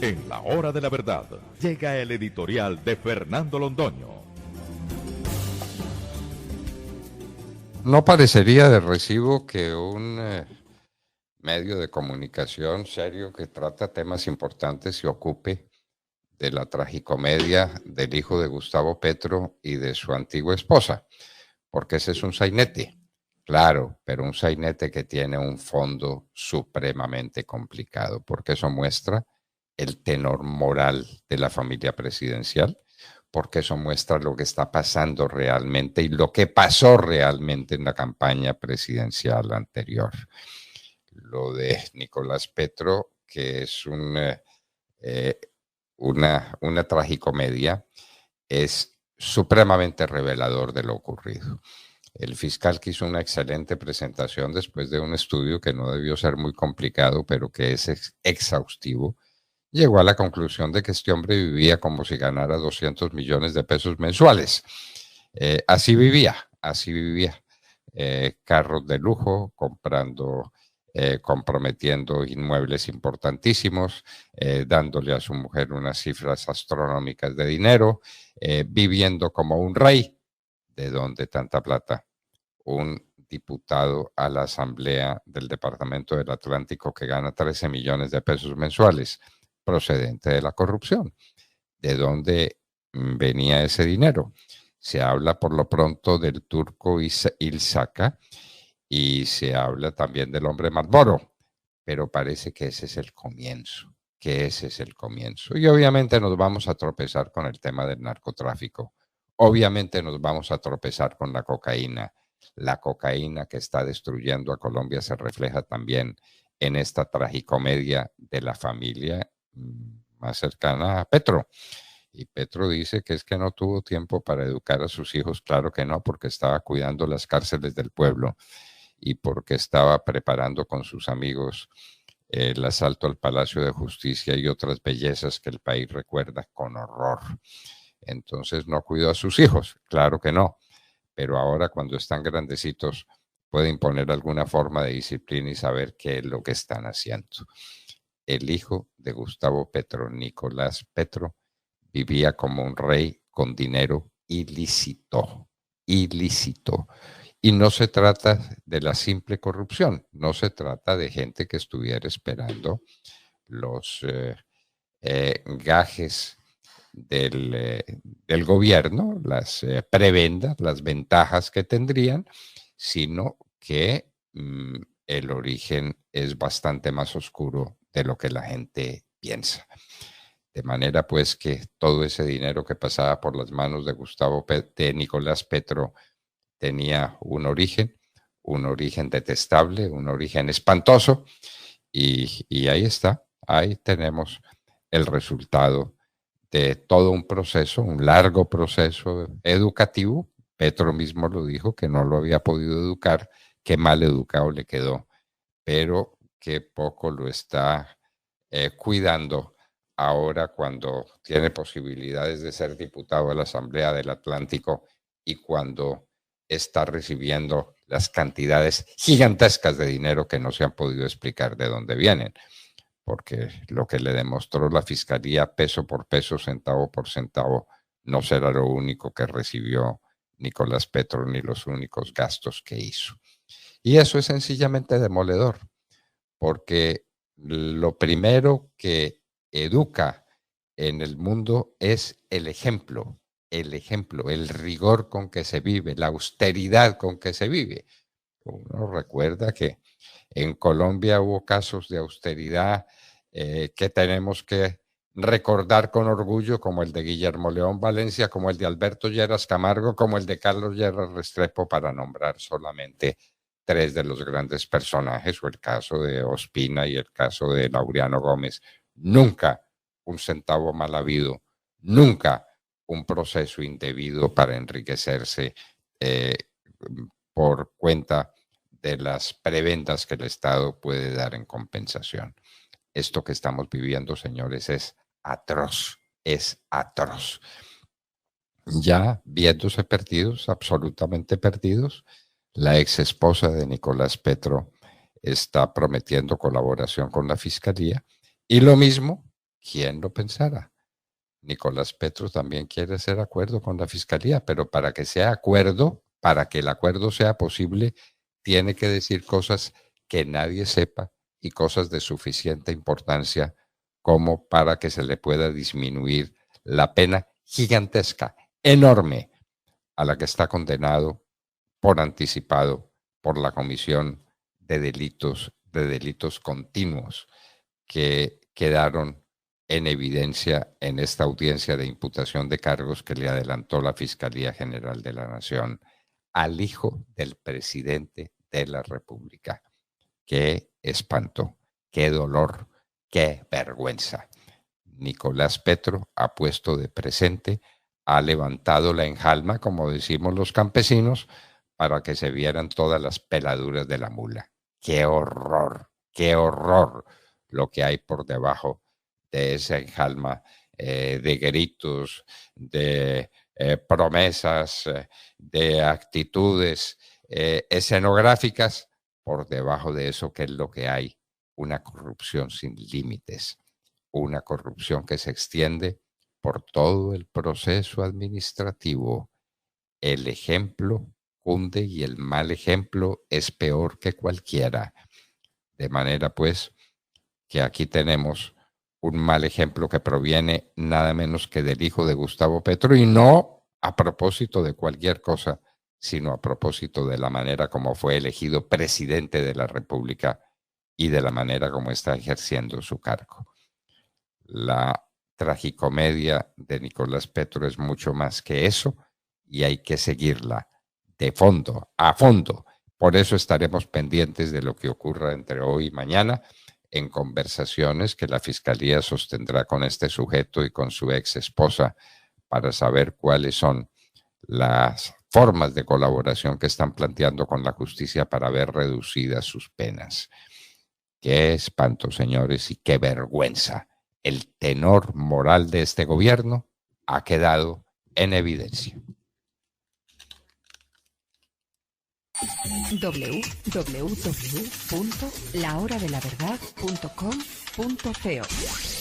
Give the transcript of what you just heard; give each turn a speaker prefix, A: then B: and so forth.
A: En la hora de la verdad, llega el editorial de Fernando Londoño.
B: No parecería de recibo que un medio de comunicación serio que trata temas importantes se ocupe de la tragicomedia del hijo de Gustavo Petro y de su antigua esposa, porque ese es un sainete, claro, pero un sainete que tiene un fondo supremamente complicado, porque eso muestra el tenor moral de la familia presidencial, porque eso muestra lo que está pasando realmente y lo que pasó realmente en la campaña presidencial anterior. Lo de Nicolás Petro, que es eh, una tragicomedia, es supremamente revelador de lo ocurrido. El fiscal que hizo una excelente presentación después de un estudio que no debió ser muy complicado, pero que es exhaustivo, llegó a la conclusión de que este hombre vivía como si ganara 200 millones de pesos mensuales. Así vivía, así vivía. Carros de lujo, comprometiendo inmuebles importantísimos, dándole a su mujer unas cifras astronómicas de dinero, viviendo como un rey. ¿De dónde tanta plata? Un diputado a la Asamblea del Departamento del Atlántico que gana 13 millones de pesos mensuales, procedente de la corrupción. ¿De dónde venía ese dinero? Se habla por lo pronto del turco Ilsaka y se habla también del hombre Marlboro, pero parece que ese es el comienzo, que ese es el comienzo. Y obviamente nos vamos a tropezar con el tema del narcotráfico. Obviamente nos vamos a tropezar con la cocaína. La cocaína que está destruyendo a Colombia se refleja también en esta tragicomedia de la familia más cercana a Petro. Y Petro dice que es que no tuvo tiempo para educar a sus hijos. Claro que no, porque estaba cuidando las cárceles del pueblo y porque estaba preparando con sus amigos el asalto al Palacio de Justicia y otras bellezas que el país recuerda con horror. Entonces no cuidó a sus hijos, claro que no, pero ahora cuando están grandecitos puede imponer alguna forma de disciplina y saber qué es lo que están haciendo. El hijo de Gustavo Petro, Nicolás Petro, vivía como un rey con dinero ilícito, ilícito. Y no se trata de la simple corrupción, no se trata de gente que estuviera esperando los gajes del gobierno, las prebendas, las ventajas que tendrían, sino que el origen es bastante más oscuro de lo que la gente piensa. De manera pues que todo ese dinero que pasaba por las manos de Nicolás Petro tenía un origen detestable, un origen espantoso, y ahí está, ahí tenemos el resultado de todo un proceso, un largo proceso educativo. Petro mismo lo dijo, que no lo había podido educar, que mal educado le quedó, pero que poco lo está cuidando ahora cuando tiene posibilidades de ser diputado de la Asamblea del Atlántico y cuando está recibiendo las cantidades gigantescas de dinero que no se han podido explicar de dónde vienen, porque lo que le demostró la Fiscalía peso por peso, centavo por centavo, no será lo único que recibió Nicolás Petro ni los únicos gastos que hizo. Y eso es sencillamente demoledor, porque lo primero que educa en el mundo es el ejemplo, el rigor con que se vive, la austeridad con que se vive. Uno recuerda que en Colombia hubo casos de austeridad que tenemos que recordar con orgullo, como el de Guillermo León Valencia, como el de Alberto Lleras Camargo, como el de Carlos Lleras Restrepo, para nombrar solamente tres de los grandes personajes, o el caso de Ospina y el caso de Laureano Gómez. Nunca un centavo mal habido, nunca un proceso indebido para enriquecerse eh, por cuenta de las prebendas que el Estado puede dar en compensación. Esto que estamos viviendo, señores, es atroz, es atroz. Ya viéndose perdidos, absolutamente perdidos, la ex esposa de Nicolás Petro está prometiendo colaboración con la Fiscalía y lo mismo ¿Quién lo pensara? Nicolás Petro también quiere hacer acuerdo con la Fiscalía, pero para que sea acuerdo, para que el acuerdo sea posible, tiene que decir cosas que nadie sepa y cosas de suficiente importancia como para que se le pueda disminuir la pena gigantesca, enorme, a la que está condenado por anticipado por la comisión de delitos continuos que quedaron en evidencia en esta audiencia de imputación de cargos que le adelantó la Fiscalía General de la Nación al hijo del presidente de la República. Qué espanto, qué dolor, qué vergüenza. Nicolás Petro ha puesto de presente, ha levantado la enjalma, como decimos los campesinos, para que se vieran todas las peladuras de la mula. ¡Qué horror lo que hay por debajo de esa enjalma de gritos, de promesas, de actitudes escenográficas! Por debajo de eso, ¿qué es lo que hay? Una corrupción sin límites, una corrupción que se extiende por todo el proceso administrativo. El ejemplo cunde y el mal ejemplo es peor que cualquiera. De manera pues que aquí tenemos un mal ejemplo que proviene nada menos que del hijo de Gustavo Petro, y no a propósito de cualquier cosa, sino a propósito de la manera como fue elegido presidente de la República y de la manera como está ejerciendo su cargo. La tragicomedia de Nicolás Petro es mucho más que eso y hay que seguirla de fondo, a fondo. Por eso estaremos pendientes de lo que ocurra entre hoy y mañana en conversaciones que la Fiscalía sostendrá con este sujeto y con su ex esposa para saber cuáles son las formas de colaboración que están planteando con la justicia para ver reducidas sus penas. Qué espanto, señores, y qué vergüenza. El tenor moral de este gobierno ha quedado en evidencia.
C: www.lahoradelaverdad.com.co